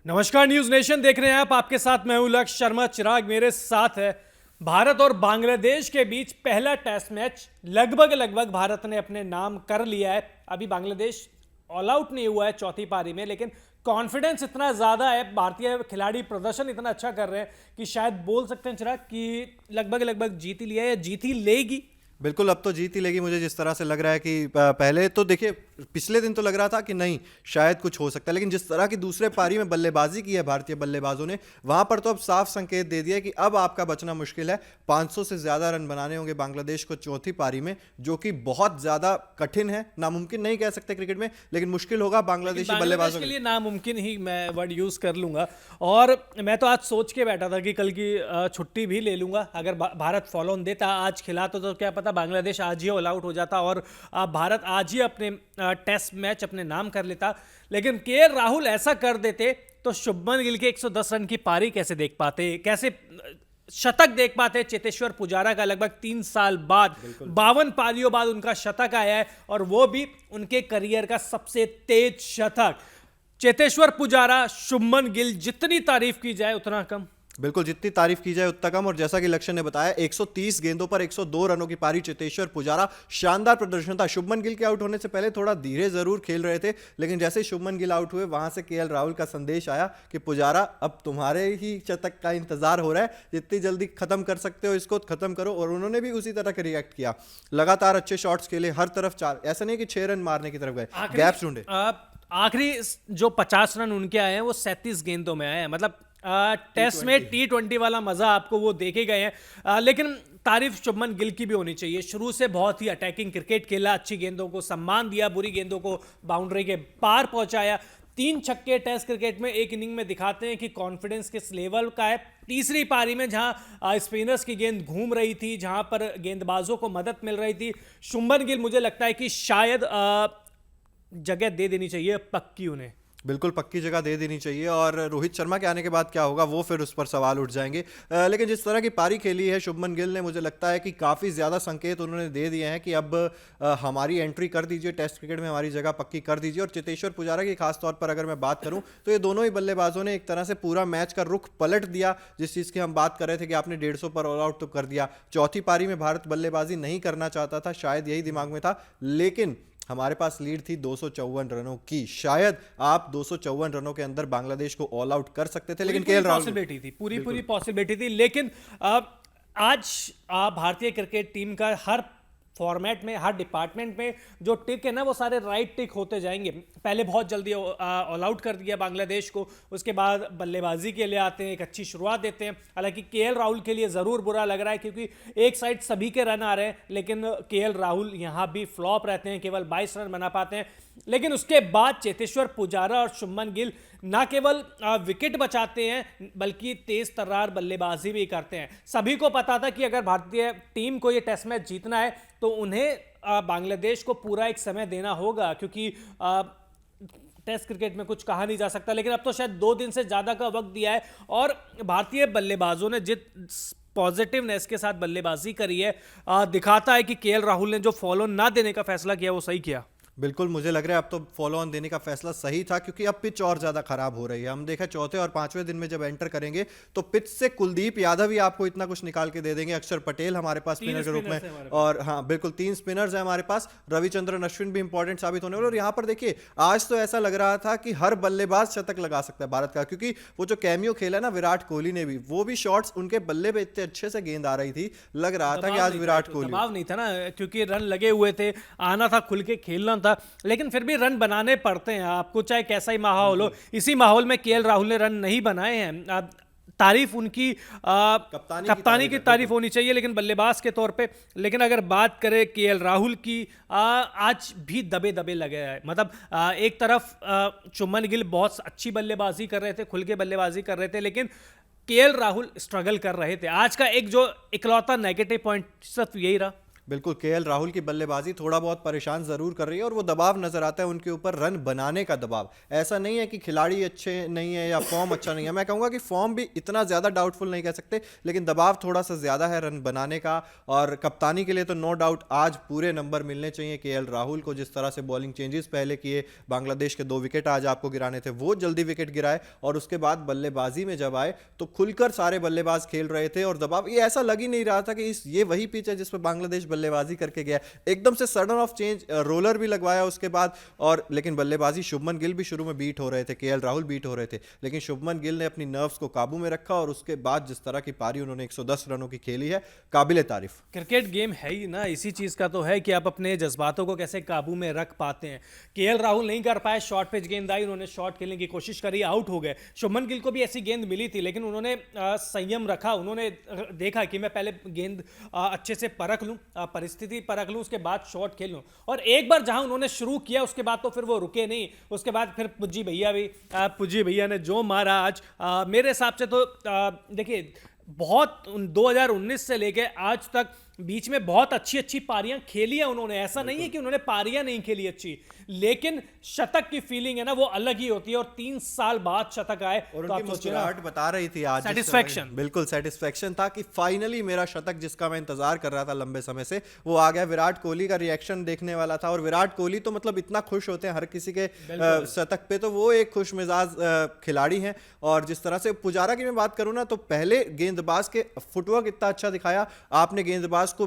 नमस्कार, news nation देख रहे हैं आप। आपके साथ मैं हूं लक्ष्य शर्मा। चिराग मेरे साथ है। भारत और बांग्लादेश के बीच पहला टेस्ट मैच लगभग भारत ने अपने नाम कर लिया है। अभी बांग्लादेश ऑल आउट नहीं हुआ है चौथी पारी में, लेकिन कॉन्फिडेंस इतना ज्यादा है, भारतीय खिलाड़ी प्रदर्शन इतना अच्छा कर रहे हैं कि शायद बोल सकते हैं चिराग कि लगभग जीत ही लिया है या जीत ही लेगी। बिल्कुल, अब तो जीत ही लेगी। मुझे जिस तरह से लग रहा है कि पहले तो देखिए, पिछले दिन तो लग रहा था कि नहीं शायद कुछ हो सकता है, लेकिन जिस तरह की दूसरे पारी में बल्लेबाजी की है भारतीय बल्लेबाजों ने, वहां पर तो अब साफ संकेत दे दिया कि अब आपका बचना मुश्किल है। 500 से ज्यादा रन बनाने होंगे बांग्लादेश को चौथी पारी में, जो कि बहुत ज्यादा कठिन है। नामुमकिन नहीं कह सकते क्रिकेट में, लेकिन मुश्किल होगा बांग्लादेशी बल्लेबाजों के लिए। नामुमकिन ही मैं वर्ड यूज कर लूंगा। और मैं तो आज सोच के बैठा था कि कल की छुट्टी भी ले लूंगा। अगर भारत फॉलो ऑन देता, आज खिलाता, तो क्या पता बांग्लादेश आज ही ऑल आउट हो जाता और भारत आज ही अपने टेस्ट मैच अपने नाम कर लेता। लेकिन केएल राहुल ऐसा कर देते तो शुभमन गिल के 110 रन की पारी कैसे देख पाते, कैसे शतक देख पाते। चेतेश्वर पुजारा का लगभग 3 साल बाद 52 पारियों बाद उनका शतक आया है, और वो भी उनके करियर का सबसे तेज शतक। चेतेश्वर पुजारा, शुभमन गिल, जितनी तारीफ की जाए उतना कम। बिल्कुल, जितनी तारीफ की जाए उतना कम। और जैसा कि लक्ष्य ने बताया, 130 गेंदों पर 102 रनों की पारी चेतेश्वर पुजारा, शानदार प्रदर्शन था। शुभमन गिल के आउट होने से पहले थोड़ा धीरे जरूर खेल रहे थे, लेकिन जैसे ही शुभमन गिल आउट हुए, वहां से केएल राहुल का संदेश आया कि पुजारा अब तुम्हारे ही शतक का इंतजार हो रहा है, जितनी जल्दी खत्म कर सकते हो इसको खत्म करो। और उन्होंने भी उसी तरह के रिएक्ट किया, लगातार अच्छे शॉट्स खेले, हर तरफ 4, ऐसा नहीं कि 6 रन मारने की तरफ गए, गैप्स ढूंढे। आखिरी जो 50 रन उनके आए हैं वो 37 गेंदों में आए हैं। मतलब टेस्ट में T20 वाला मजा आपको वो देखे गए हैं। लेकिन तारीफ शुभमन गिल की भी होनी चाहिए। शुरू से बहुत ही अटैकिंग क्रिकेट खेला, अच्छी गेंदों को सम्मान दिया, बुरी गेंदों को बाउंड्री के पार पहुंचाया। 3 छक्के टेस्ट क्रिकेट में एक इनिंग में दिखाते हैं कि कॉन्फिडेंस किस लेवल का है। तीसरी पारी में जहां स्पिनर्स की गेंद घूम रही थी, जहां पर गेंदबाजों को मदद मिल रही थी, शुभमन गिल मुझे लगता है कि शायद जगह दे देनी चाहिए पक्की उन्हें। बिल्कुल पक्की जगह दे देनी चाहिए। और रोहित शर्मा के आने के बाद क्या होगा, वो फिर उस पर सवाल उठ जाएंगे। लेकिन जिस तरह की पारी खेली है शुभमन गिल ने, मुझे लगता है कि काफ़ी ज़्यादा संकेत उन्होंने दे दिए हैं कि अब हमारी एंट्री कर दीजिए टेस्ट क्रिकेट में, हमारी जगह पक्की कर दीजिए। और चेतेश्वर पुजारा की खास तौर पर अगर मैं बात करूं, तो ये दोनों ही बल्लेबाजों ने एक तरह से पूरा मैच का रुख पलट दिया। जिस चीज़ की हम बात कर रहे थे कि आपने 150 पर ऑल आउट तो कर दिया, चौथी पारी में भारत बल्लेबाजी नहीं करना चाहता था, शायद यही दिमाग में था, लेकिन हमारे पास लीड थी 254 रनों की। शायद आप 254 रनों के अंदर बांग्लादेश को ऑल आउट कर सकते थे, लेकिन केएल राहुल पॉसिबिलिटी थी, पूरी पॉसिबिलिटी थी। लेकिन आज भारतीय क्रिकेट टीम का हर फॉर्मेट में, हर डिपार्टमेंट में जो टिक है ना, वो सारे राइट टिक होते जाएंगे। पहले बहुत जल्दी ऑल आउट कर दिया बांग्लादेश को, उसके बाद बल्लेबाजी के लिए आते हैं, एक अच्छी शुरुआत देते हैं। हालांकि केएल राहुल के लिए ज़रूर बुरा लग रहा है, क्योंकि एक साइड सभी के रन आ रहे हैं, लेकिन केएल राहुल यहाँ भी फ्लॉप रहते हैं, केवल 22 रन बना पाते हैं। लेकिन उसके बाद चेतेश्वर पुजारा और शुभमन गिल ना केवल विकेट बचाते हैं, बल्कि तेज तर्रार बल्लेबाजी भी करते हैं। सभी को पता था कि अगर भारतीय टीम को ये टेस्ट मैच जीतना है तो उन्हें बांग्लादेश को पूरा एक समय देना होगा, क्योंकि टेस्ट क्रिकेट में कुछ कहा नहीं जा सकता। लेकिन अब तो शायद 2 दिन से ज़्यादा का वक्त दिया है, और भारतीय बल्लेबाजों ने जिस पॉजिटिवनेस के साथ बल्लेबाजी करी है, दिखाता है कि केएल राहुल ने जो फॉलो ना देने का फैसला किया वो सही किया। बिल्कुल, मुझे लग रहा है अब तो फॉलो ऑन देने का फैसला सही था, क्योंकि अब पिच और ज़्यादा खराब हो रही है। हम देखा चौथे और 5वें दिन में जब एंटर करेंगे तो पिच से कुलदीप यादव ही आपको इतना कुछ निकाल के दे देंगे। अक्षर पटेल हमारे पास स्पिनर के रूप में, और हाँ बिल्कुल 3 स्पिनर्स हैं हमारे पास। रविचंद्रन अश्विन भी इंपॉर्टेंट साबित होने वाले। और यहाँ पर देखिए, आज तो ऐसा लग रहा था कि हर बल्लेबाज शतक लगा सकता है भारत का, क्योंकि वो जो कैमियो खेला ना विराट कोहली ने भी, वो भी शॉट्स उनके बल्ले पे इतने अच्छे से गेंद आ रही थी, लग रहा था कि आज विराट कोहली, दबाव नहीं था ना, क्योंकि रन लगे हुए थे, आना था, खुल के खेलना था। लेकिन फिर भी रन बनाने पड़ते हैं आपको, चाहे कैसा ही माहौल हो। इसी माहौल में केएल राहुल ने रन नहीं बनाए हैं। तारीफ उनकी कप्तानी की तारीफ होनी चाहिए, लेकिन बल्लेबाज के तौर पे। लेकिन अगर बात करें केएल राहुल की, आज भी दबे दबे लगे हैं। मतलब एक तरफ शुभमन गिल बहुत अच्छी बल्लेबाजी कर रहे थे, खुल के बल्लेबाजी कर रहे थे, लेकिन केएल राहुल स्ट्रगल कर रहे थे। आज का एक जो इकलौता नेगेटिव पॉइंट सिर्फ यही रहा। बिल्कुल, केएल राहुल की बल्लेबाजी थोड़ा बहुत परेशान ज़रूर कर रही है और वो दबाव नज़र आता है उनके ऊपर, रन बनाने का दबाव। ऐसा नहीं है कि खिलाड़ी अच्छे नहीं है या फॉर्म अच्छा नहीं है, मैं कहूँगा कि फॉर्म भी इतना ज़्यादा डाउटफुल नहीं कह सकते, लेकिन दबाव थोड़ा सा ज़्यादा है रन बनाने का। और कप्तानी के लिए तो नो डाउट आज पूरे नंबर मिलने चाहिए केएल राहुल को। जिस तरह से बॉलिंग चेंजेस पहले किए, बांग्लादेश के 2 विकेट आज आपको गिराने थे, वो जल्दी विकेट गिराए, और उसके बाद बल्लेबाजी में जब आए तो खुलकर सारे बल्लेबाज खेल रहे थे और दबाव ये ऐसा लग ही नहीं रहा था कि ये वही पिच है जिस पर बांग्लादेश बल्लेबाजी करके गया। एकदम से सडन ऑफ चेंज, रोलर भी लगवाया उसके बाद, और लेकिन बल्लेबाजी शुभमन गिल भी शुरू में बीट हो रहे थे, केएल राहुल बीट हो रहे थे, लेकिन शुभमन गिल ने अपनी नर्व्स को काबू में रखा और उसके बाद जिस तरह की पारी उन्होंने 110 रनों की खेली है, काबिले तारीफ। क्रिकेट गेम है ही ना, इसी चीज का तो है कि आप अपने जज्बातों को कैसे काबू में रख पाते हैं। केएल राहुल नहीं कर पाए, शॉर्ट पिच गेंद आई, उन्होंने शॉट खेलने की कोशिश करी, आउट हो गए। शुभमन गिल को भी ऐसी गेंद मिली थी, लेकिन उन्होंने संयम रखा, उन्होंने देखा कि मैं पहले गेंद अच्छे से परख लूं, परिस्थिति परख लूं, उसके बाद शॉट खेल लूं। और एक बार जहां उन्होंने शुरू किया उसके बाद तो फिर वो रुके नहीं। उसके बाद फिर पुज्जी भैया ने जो मारा आज, मेरे हिसाब से तो देखिए बहुत 2019 से लेके आज तक बीच में बहुत अच्छी अच्छी पारियां खेली है उन्होंने। ऐसा नहीं है कि उन्होंने पारियां नहीं खेली अच्छी, लेकिन शतक की फीलिंग है ना वो अलग ही होती है। और 3 साल बाद शतक आए और तो उनकी आप सोचिए मुस्कुराहट बता रही थी आज, सेटिस्फैक्शन, बिल्कुल सेटिस्फैक्शन था कि फाइनली मेरा शतक जिसका मैं इंतजार कर रहा था लंबे समय से वो आ गया। विराट कोहली का रिएक्शन देखने वाला था, और विराट कोहली तो मतलब इतना खुश होते हैं हर किसी के शतक पे, तो वो एक खुश मिजाज खिलाड़ी हैं। और जिस तरह से पुजारा की मैं बात करूं ना, तो पहले गेंदबाज के फुटवर्क इतना अच्छा दिखाया, आपने गेंदबाज को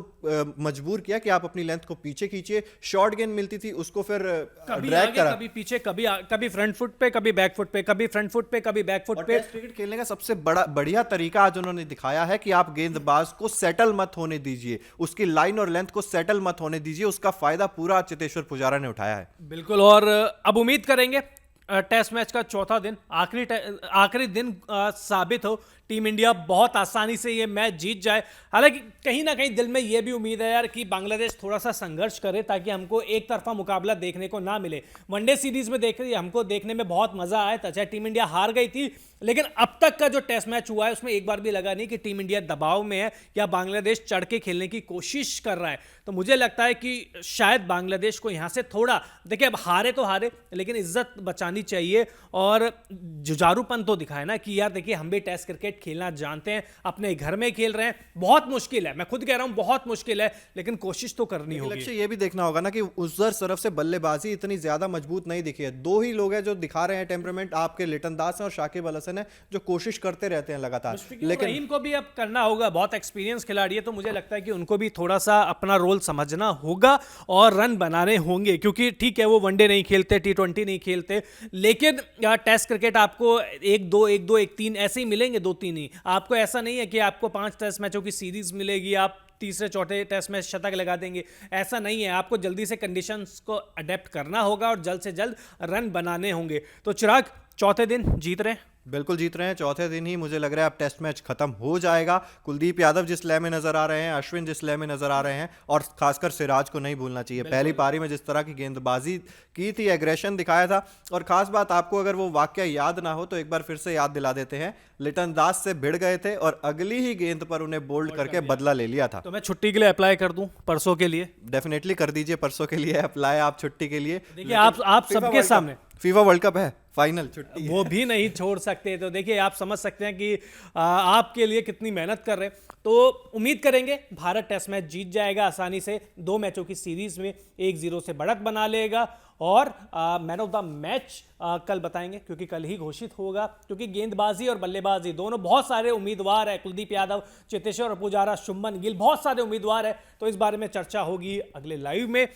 मजबूर किया कि आप अपनी लेंथ को पीछे खींचिए, शॉर्ट गेंद मिलती थी उसको फिर ड्रैग करा, कभी पीछे, कभी फ्रंट फुट पे, कभी बैक फुट पे, कभी फ्रंट फुट पे, कभी बैक फुट पे। टेस्ट क्रिकेट खेलने का सबसे बढ़िया तरीका आज उन्होंने दिखाया है कि आप गेंदबाज को सेटल मत होने दीजिए, उसकी लाइन और लेंथ को सेटल मत होने दीजिए। उसका फायदा पूरा चेतेश्वर पुजारा ने उठाया है। बिल्कुल। और अब उम्मीद करेंगे टेस्ट मैच का चौथा दिन, आखिरी दिन साबित हो, टीम इंडिया बहुत आसानी से ये मैच जीत जाए। हालांकि कहीं ना कहीं दिल में ये भी उम्मीद है यार कि बांग्लादेश थोड़ा सा संघर्ष करे, ताकि हमको एक तरफा मुकाबला देखने को ना मिले। वनडे सीरीज में हमको देखने में बहुत मजा आया था, चाहे टीम इंडिया हार गई थी, लेकिन अब तक का जो टेस्ट मैच हुआ है उसमें एक बार भी लगा नहीं कि टीम इंडिया दबाव में है या बांग्लादेश चढ़ के खेलने की कोशिश कर रहा है। तो मुझे लगता है कि शायद बांग्लादेश को यहां से थोड़ा, देखिए अब हारे तो हारे, लेकिन इज्जत बचानी चाहिए और जुझारूपन तो दिखाए ना कि यार देखिए हम भी टेस्ट क्रिकेट खेलना जानते हैं, अपने घर में खेल रहे हैं। बहुत मुश्किल है, मैं खुद कह रहा हूं बहुत मुश्किल है, लेकिन कोशिश तो करनी होगी। लक्ष्य ये भी देखना होगा ना कि उस तरफ से बल्लेबाजी इतनी ज्यादा मजबूत नहीं दिखी है। 2 ही लोग हैं जो दिखा रहे हैं टेम्परामेंट, आपके लिटन दास हैं और शाकिब अल हसन है, जो कोशिश करते रहते हैं लगातार। लेकिन रहीम को भी अब करना होगा, बहुत एक्सपीरियंस खिलाड़ी है, तो मुझे लगता है कि उनको भी थोड़ा सा अपना रोल समझना होगा और रन बनाने होंगे। क्योंकि ठीक है वो वनडे नहीं खेलते, T20 नहीं खेलते, लेकिन टेस्ट क्रिकेट आपको 1-2, 1-2, 1-3 ऐसे ही मिलेंगे, 2-3 ही। आपको ऐसा नहीं है कि आपको 5 टेस्ट मैचों की सीरीज मिलेगी, आप तीसरे चौथे टेस्ट में शतक लगा देंगे, ऐसा नहीं है। आपको जल्दी से कंडीशंस को अडेप्ट करना होगा और जल्द से जल्द रन बनाने होंगे। तो चिराग, चौथे दिन जीत रहे हैं, बिल्कुल जीत रहे हैं। चौथे दिन ही मुझे लग रहा है अब टेस्ट मैच खत्म हो जाएगा। कुलदीप यादव जिस लय में नजर आ रहे हैं, अश्विन जिस लय में नजर आ रहे हैं, और खासकर सिराज को नहीं भूलना चाहिए। पहली पारी में जिस तरह की गेंदबाजी की थी, एग्रेशन दिखाया था। और खास बात, आपको अगर वो वाकया याद ना हो तो एक बार फिर से याद दिला देते हैं, लिटन दास से भिड़ गए थे और अगली ही गेंद पर उन्हें बोल्ड करके बदला ले लिया था। तो मैं छुट्टी के लिए अप्लाई कर दूं परसों के लिए? डेफिनेटली कर दीजिए, परसों के लिए अप्लाई आप छुट्टी के लिए। देखिए आप सबके सामने फीफा वर्ल्ड कप है, फाइनल छुट्टी वो भी नहीं छोड़ सकते। तो देखिए आप समझ सकते हैं कि आपके लिए कितनी मेहनत कर रहे हैं। तो उम्मीद करेंगे भारत टेस्ट मैच जीत जाएगा आसानी से, 2 मैचों की सीरीज में 1-0 से बढ़त बना लेगा। और मैन ऑफ द मैच कल बताएंगे, क्योंकि कल ही घोषित होगा, क्योंकि गेंदबाजी और बल्लेबाजी दोनों बहुत सारे उम्मीदवार है। कुलदीप यादव, चेतेश्वर पुजारा, शुभमन गिल, बहुत सारे उम्मीदवार है। तो इस बारे में चर्चा होगी अगले लाइव में।